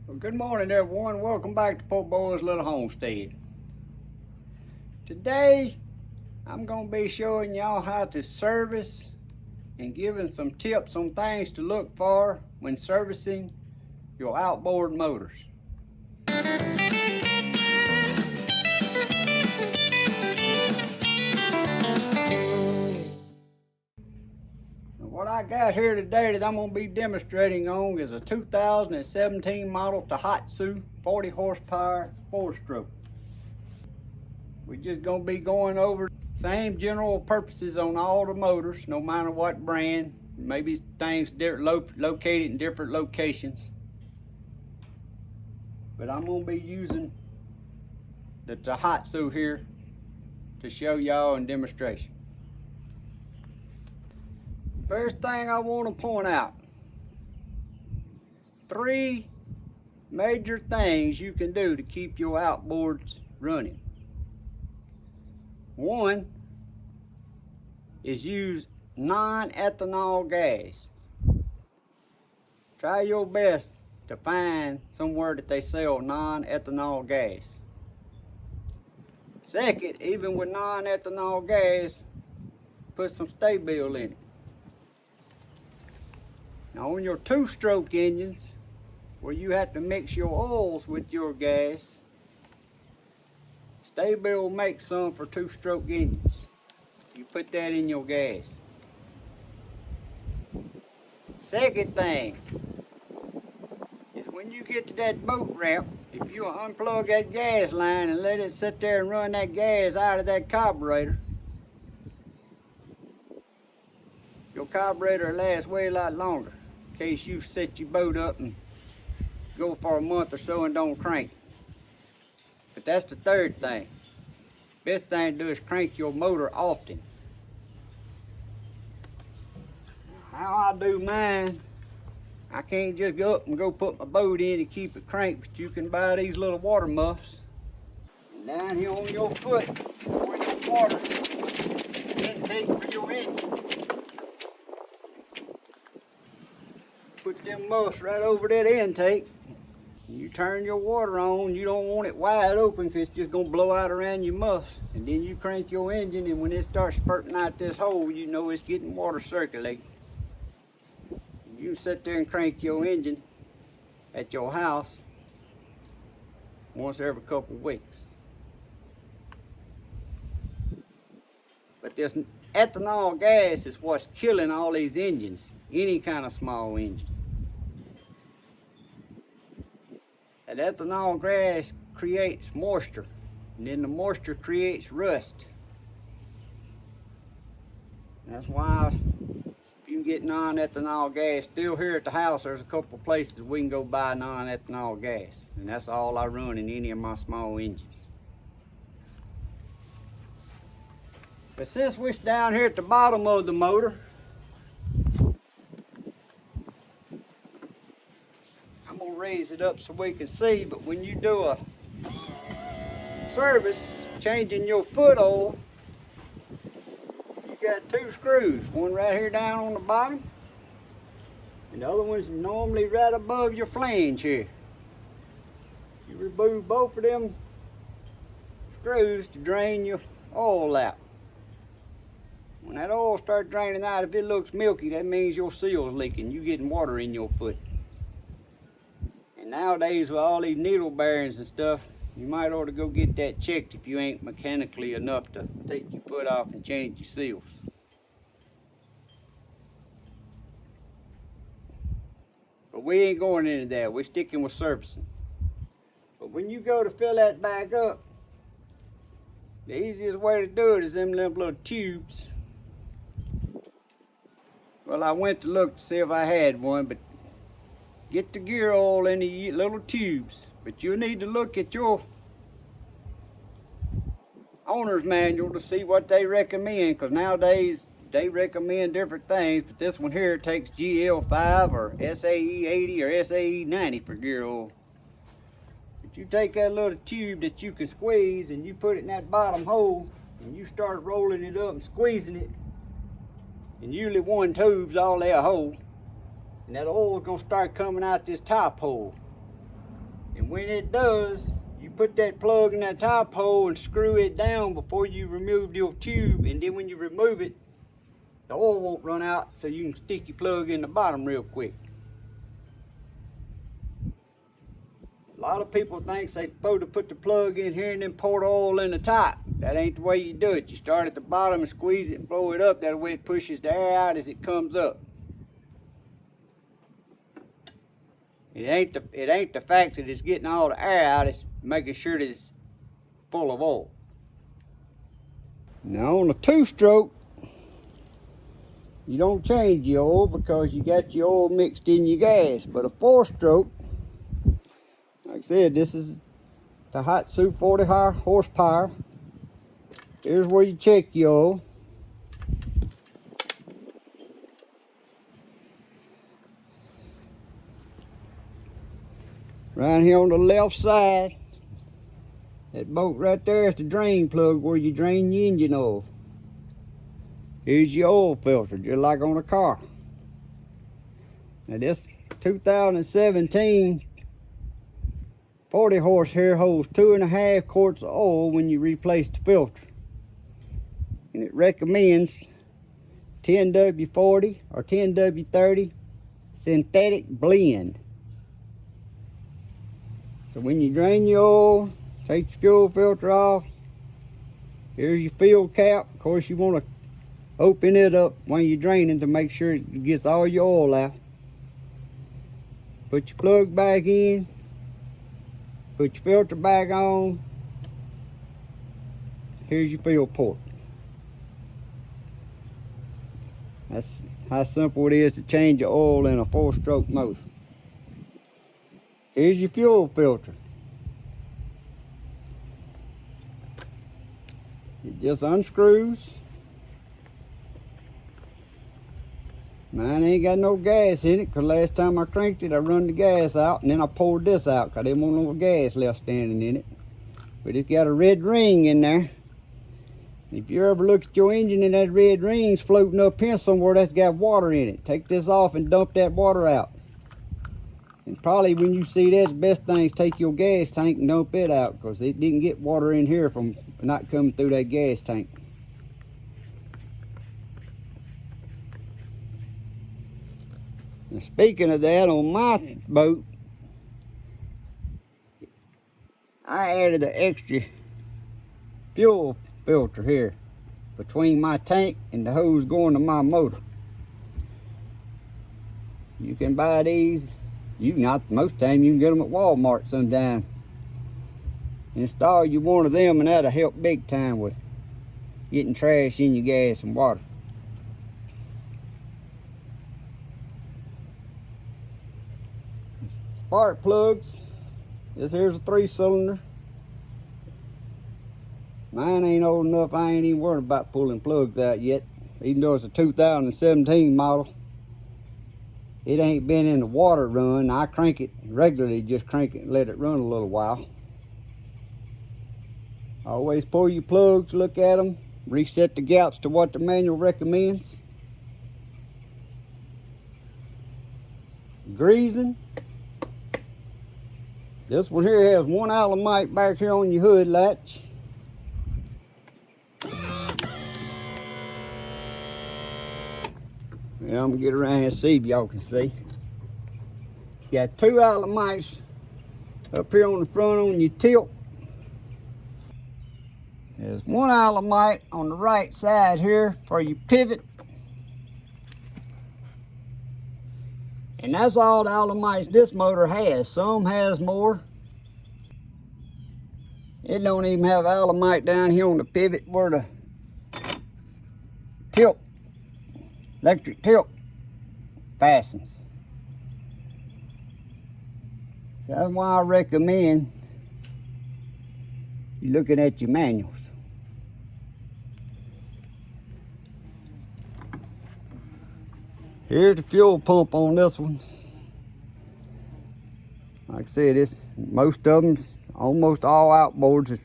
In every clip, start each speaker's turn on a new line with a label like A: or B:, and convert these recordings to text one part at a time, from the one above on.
A: Well, good morning, everyone. Welcome back to Poorboys Little Homestead. Today, I'm going to be showing y'all how to service and giving some tips on things to look for when servicing your outboard motors. What I got here today that I'm going to be demonstrating on is a 2017 model Tohatsu 40 horsepower 4-stroke. We're just going to be going over same general purposes on all the motors, no matter what brand. Maybe things located in different locations. But I'm going to be using the Tohatsu here to show y'all in demonstration. First thing I want to point out, 3 major things you can do to keep your outboards running. One is use non-ethanol gas. Try your best to find somewhere that they sell non-ethanol gas. Second, even with non-ethanol gas, put some Sta-bil in it. Now on your 2-stroke engines, where you have to mix your oils with your gas, Sta-bil makes some for 2-stroke engines. You put that in your gas. Second thing is when you get to that boat ramp, if you unplug that gas line and let it sit there and run that gas out of that carburetor, your carburetor will last way a lot longer. In case you set your boat up and go for a month or so and don't crank. But that's the third thing. Best thing to do is crank your motor often. How I do mine, I can't just go up and go put my boat in and keep it cranked, but you can buy these little water muffs. And down here on your foot, where your water intake for your engine. Put them muffs right over that intake. You turn your water on, you don't want it wide open because it's just going to blow out around your muffs. And then you crank your engine, and when it starts spurting out this hole, you know it's getting water circulating. You can sit there and crank your engine at your house once every couple of weeks. But this ethanol gas is what's killing all these engines, any kind of small engine. That ethanol gas creates moisture, and then the moisture creates rust. That's why if you can get non-ethanol gas, still here at the house there's a couple places we can go buy non-ethanol gas, and that's all I run in any of my small engines. But since we're down here at the bottom of the motor, I'm gonna raise it up so we can see, but when you do a service, changing your foot oil, you got 2 screws, one right here down on the bottom, and the other one's normally right above your flange here. You remove both of them screws to drain your oil out. When that oil starts draining out, if it looks milky, that means your seal's leaking. You're getting water in your foot. And nowadays with all these needle bearings and stuff, you might ought to go get that checked if you ain't mechanically enough to take your foot off and change your seals. But we ain't going into that. We're sticking with servicing. But when you go to fill that back up, the easiest way to do it is them little tubes. Well, I went to look to see if I had one, but get the gear oil in the little tubes. But you need to look at your owner's manual to see what they recommend, because nowadays they recommend different things, but this one here takes GL5 or SAE 80 or SAE 90 for gear oil. But you take that little tube that you can squeeze and you put it in that bottom hole and you start rolling it up and squeezing it, and usually one tube's all that hole, and that oil's gonna start coming out this top hole. And when it does, you put that plug in that top hole and screw it down before you remove your tube, and then when you remove it, the oil won't run out, so you can stick your plug in the bottom real quick. A lot of people think they're supposed to put the plug in here and then pour the oil in the top. That ain't the way you do it. You start at the bottom and squeeze it and blow it up. That way it pushes the air out as it comes up. It ain't the fact that it's getting all the air out, it's making sure that it's full of oil. Now on a 2-stroke, you don't change your oil because you got your oil mixed in your gas. But a 4-stroke, like I said, this is Tohatsu 40 horsepower. Here's where you check your oil. Right here on the left side, that bolt right there is the drain plug where you drain your engine oil. Here's your oil filter, just like on a car. Now this 2017 40 horse here holds 2.5 quarts of oil when you replace the filter. And it recommends 10W40 or 10W30 synthetic blend. So when you drain your oil, take your fuel filter off. Here's your fuel cap. Of course, you want to open it up when you're draining to make sure it gets all your oil out. Put your plug back in. Put your filter back on. Here's your fuel port. That's how simple it is to change your oil in a 4-stroke motor. Here's your fuel filter. It just unscrews. Mine ain't got no gas in it because last time I cranked it, I run the gas out and then I poured this out because I didn't want no gas left standing in it. But it's got a red ring in there. If you ever look at your engine and that red ring's floating up here somewhere, that's got water in it. Take this off and dump that water out. And probably when you see that, the best thing is take your gas tank and dump it out because it didn't get water in here from not coming through that gas tank. Now speaking of that, on my boat, I added an extra fuel filter here between my tank and the hose going to my motor. You can buy these. Most time you can get them at Walmart sometime. Install you one of them and that'll help big time with getting trash in your gas and water. Spark plugs. This here's a 3-cylinder. Mine ain't old enough, I ain't even worried about pulling plugs out yet. Even though it's a 2017 model. It ain't been in the water run. I crank it regularly, just crank it and let it run a little while. Always pull your plugs, look at them, reset the gaps to what the manual recommends. Greasing. This one here has 1 Allemite back here on your hood latch. Yeah, I'm gonna get around here and see if y'all can see. It's got 2 Allemites up here on the front on your tilt. There's 1 Allemite on the right side here for your pivot. And that's all the Allemites this motor has. Some has more. It don't even have Allemite down here on the pivot where the tilt, electric tilt fastens. So that's why I recommend you looking at your manuals. Here's the fuel pump on this one. Like I said, most of them, almost all outboards, it's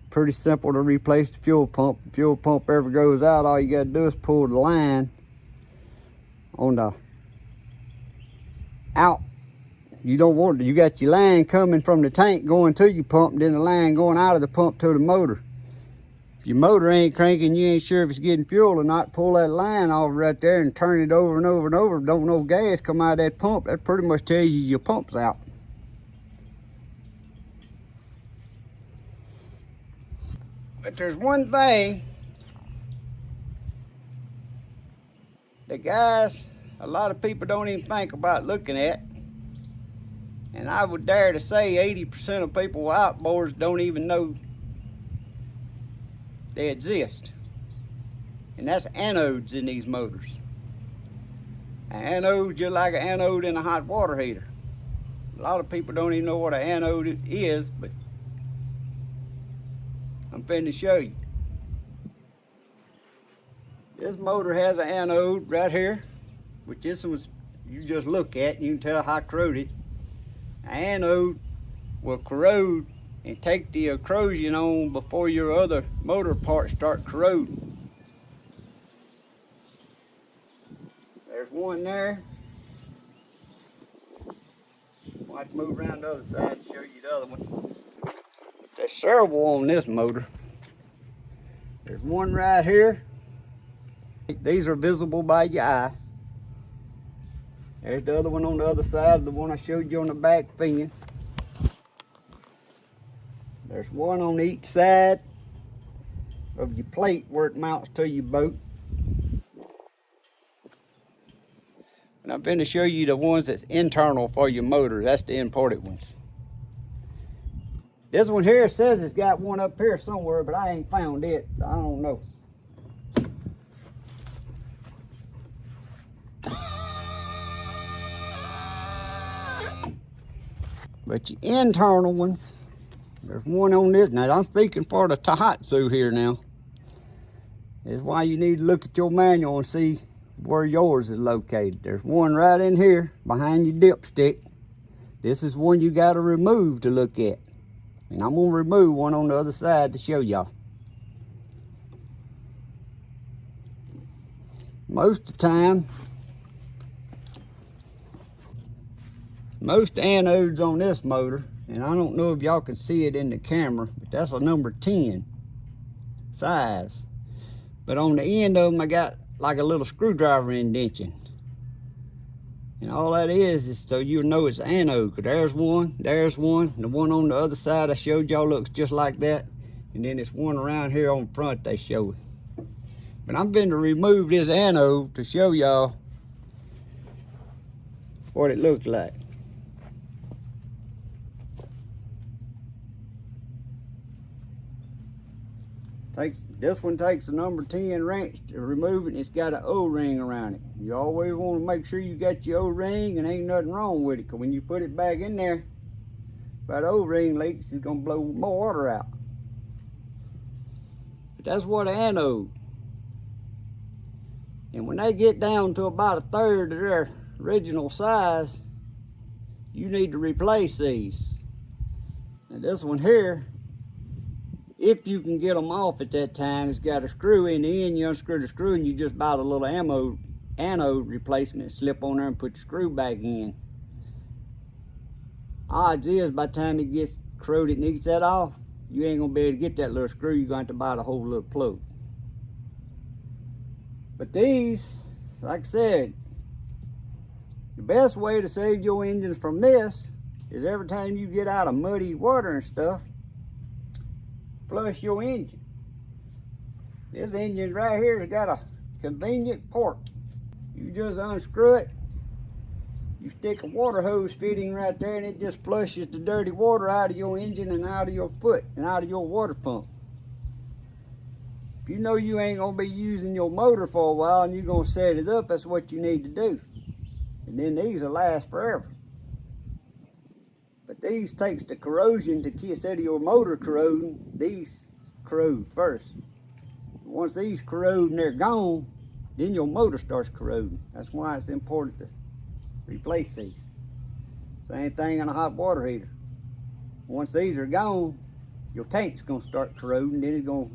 A: pretty simple to replace the fuel pump. If the fuel pump ever goes out, all you gotta do is pull the line on the out you don't want, you got your line coming from the tank going to your pump, and then the line going out of the pump to the motor. If your motor ain't cranking, you ain't sure if it's getting fuel or not, pull that line off right there and turn it over and over and over. If don't no gas come out of that pump, that pretty much tells you your pump's out. But there's one thing that guys, a lot of people don't even think about looking at. And I would dare to say 80% of people with outboards don't even know they exist. And that's anodes in these motors. An anode just like an anode in a hot water heater. A lot of people don't even know what an anode is, but I'm finna show you. This motor has an anode right here, which this one's, you just look at and you can tell how corroded. An anode will corrode and take the corrosion on before your other motor parts start corroding. There's one there. I'll have to move around the other side to show you the other one. There's several on this motor. There's one right here. These are visible by your eye. There's the other one on the other side, the one I showed you on the back fin. There's one on each side of your plate where it mounts to your boat. And I'm going to show you the ones that's internal for your motor. That's the imported ones. This one here says it's got one up here somewhere, but I ain't found it, so I don't know. But your internal ones, there's one on this. Now I'm speaking for the Tohatsu here now. This is why you need to look at your manual and see where yours is located. There's one right in here behind your dipstick. This is one you got to remove to look at. And I'm going to remove one on the other side to show y'all. Most of the time, most anodes on this motor, and I don't know if y'all can see it in the camera, but that's a number 10 size. But on the end of them, I got like a little screwdriver indentation. And all that is so you know it's anode. Cause there's one, and the one on the other side I showed y'all looks just like that. And then there's one around here on front they show it. But I'm going to remove this anode to show y'all what it looks like. This one takes a number 10 wrench to remove it, and it's got an O-ring around it. You always want to make sure you got your O-ring and ain't nothing wrong with it, because when you put it back in there, if that O-ring leaks, it's going to blow more water out. But that's what an anode. And when they get down to about a third of their original size, you need to replace these. And this one here, if you can get them off at that time, it's got a screw in the end. You unscrew the screw and you just buy the little anode replacement, slip on there and put the screw back in. Odds is by the time it gets corroded and needs that off, you ain't gonna be able to get that little screw. You're going to have to buy the whole little plug. But these, like I said, the best way to save your engines from this is every time you get out of muddy water and stuff, flush your engine. This engine right here has got a convenient port. You just unscrew it, you stick a water hose fitting right there, and it just flushes the dirty water out of your engine and out of your foot and out of your water pump. If you know you ain't gonna be using your motor for a while and you're gonna set it up, that's what you need to do. And then these will last forever. But these takes the corrosion to keep, instead of your motor corroding, these corrode first. Once these corrode and they're gone, then your motor starts corroding. That's why it's important to replace these. Same thing on a hot water heater. Once these are gone, your tank's gonna start corroding, then it's gonna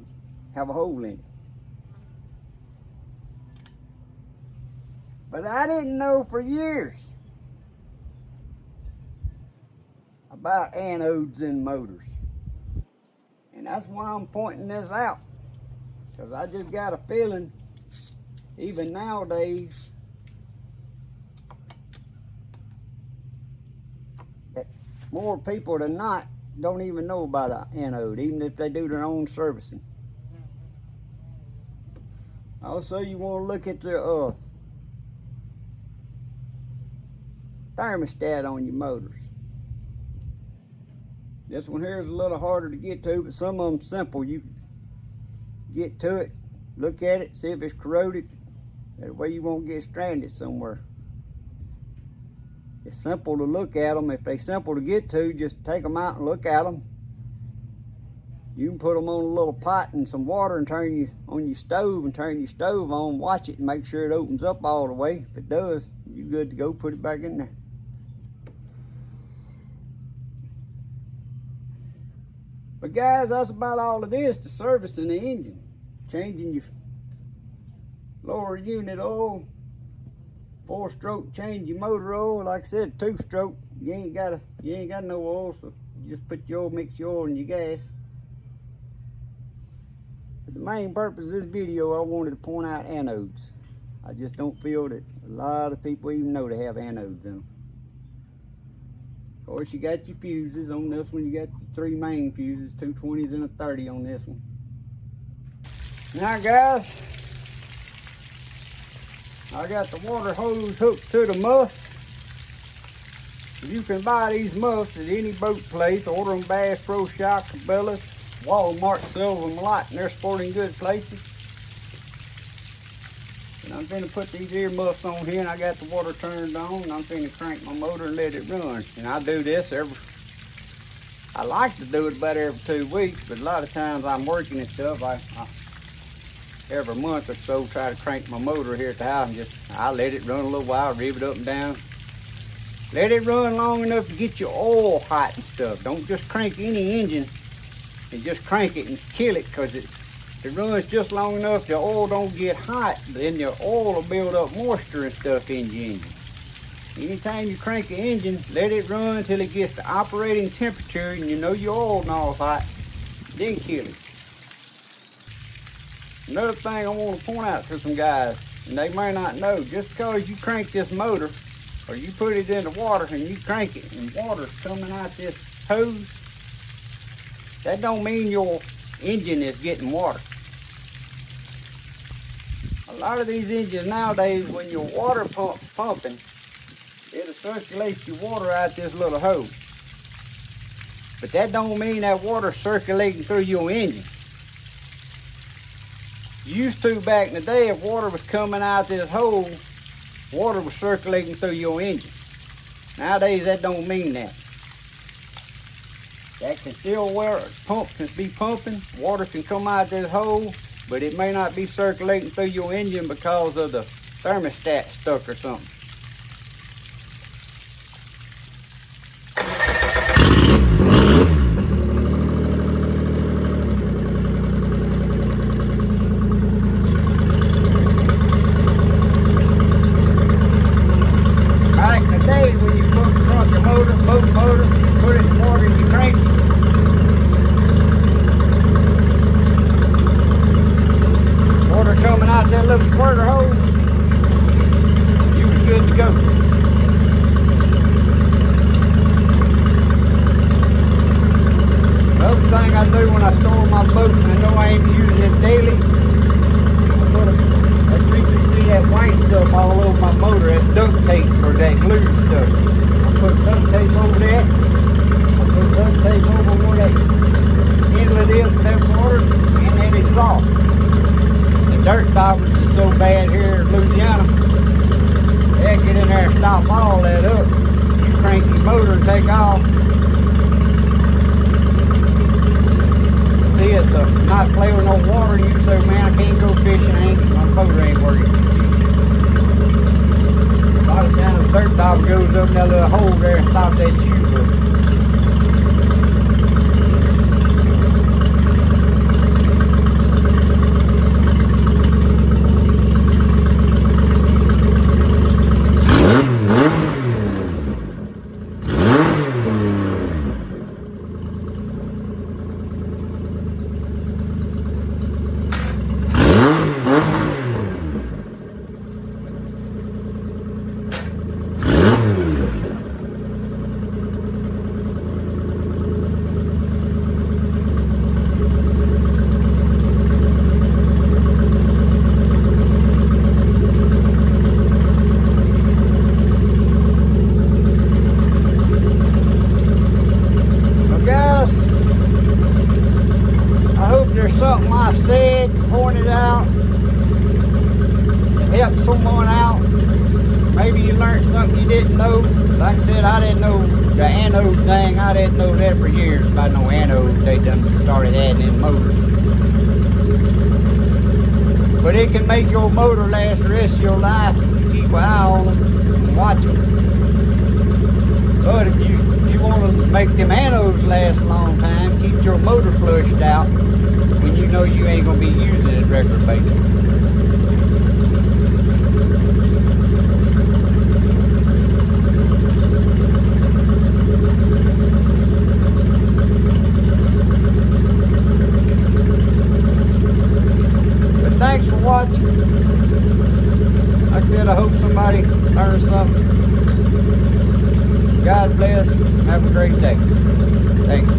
A: have a hole in it. But I didn't know for years about anodes in motors. And that's why I'm pointing this out. Because I just got a feeling, even nowadays, that more people than not don't even know about an anode, even if they do their own servicing. Also, you want to look at the thermostat on your motors. This one here is a little harder to get to, but some of them simple. You get to it, look at it, see if it's corroded. That way you won't get stranded somewhere. It's simple to look at them. If they're simple to get to, just take them out and look at them. You can put them on a little pot and some water and turn on your stove and turn your stove on. Watch it and make sure it opens up all the way. If it does, you're good to go. Put it back in there. But guys, that's about all it is to servicing the engine. Changing your lower unit oil, 4-stroke change your motor oil. Like I said, 2-stroke, you ain't got no oil, so you just put your oil, mix your oil and your gas. But the main purpose of this video, I wanted to point out anodes. I just don't feel that a lot of people even know they have anodes in them. Of course, you got your fuses on this one. You got your 3 main fuses, 2 20s and a 30 on this one. Now guys, I got the water hose hooked to the muffs. You can buy these muffs at any boat place. Order them Bass Pro Shop, Cabela's, Walmart, Silver and Lot, and they're sporting goods places. And I'm going to put these ear muffs on here, and I got the water turned on, and I'm going to crank my motor and let it run. And I do this I like to do it about every 2 weeks, but a lot of times I'm working and stuff. I every month or so try to crank my motor here at the house and I let it run a little while, rev it up and down. Let it run long enough to get your oil hot and stuff. Don't just crank any engine and just crank it and kill it, because it runs just long enough the oil don't get hot, then your oil will build up moisture and stuff in your engine. Anytime you crank the engine, let it run until it gets the operating temperature and you know your oil nose hot, then kill it. Another thing I want to point out to some guys, and they may not know, just because you crank this motor or you put it in the water and you crank it and water's coming out this hose, that don't mean your engine is getting water. A lot of these engines nowadays, when your water pumping, it'll circulate your water out this little hose. But that don't mean that water's circulating through your engine. Used to back in the day, if water was coming out this hole, water was circulating through your engine. Nowadays, that don't mean that. That can still pump can be pumping, water can come out this hole, but it may not be circulating through your engine because of the thermostat stuck or something. Back in the day, when you trunk your motor, boat motor, put it in water and you crank it. Water coming out that little squirter hose, you was good to go. Another thing I do when I store my boat, and I know I ain't using this daily, that's you can see that white stuff all over my motor, that's duct tape for that glue stuff. I put duct tape over that. I put duct tape over where that inlet is for that water and that exhaust. Dirt daubers is so bad here in Louisiana, they get in there and stop all that up. You crank your motor and take off. See, it's not play with no water, and you say, man, I can't go fishing, my motor ain't working. A lot of times the dirt dauber goes up in that little hole there and stops that tube up. I've said, pointed out, to help someone out. Maybe you learned something you didn't know. Like I said, I didn't know the anode thing. I didn't know that for years about no anodes. They done started adding in motors. But it can make your motor last the rest of your life if you keep an eye on them and watch them. But if you want to make them anodes last a long time, keep your motor flushed out when you know you ain't going to be using it regular basis. Thanks for watching. Like I said, I hope somebody learned something. God bless. Have a great day. Thank you.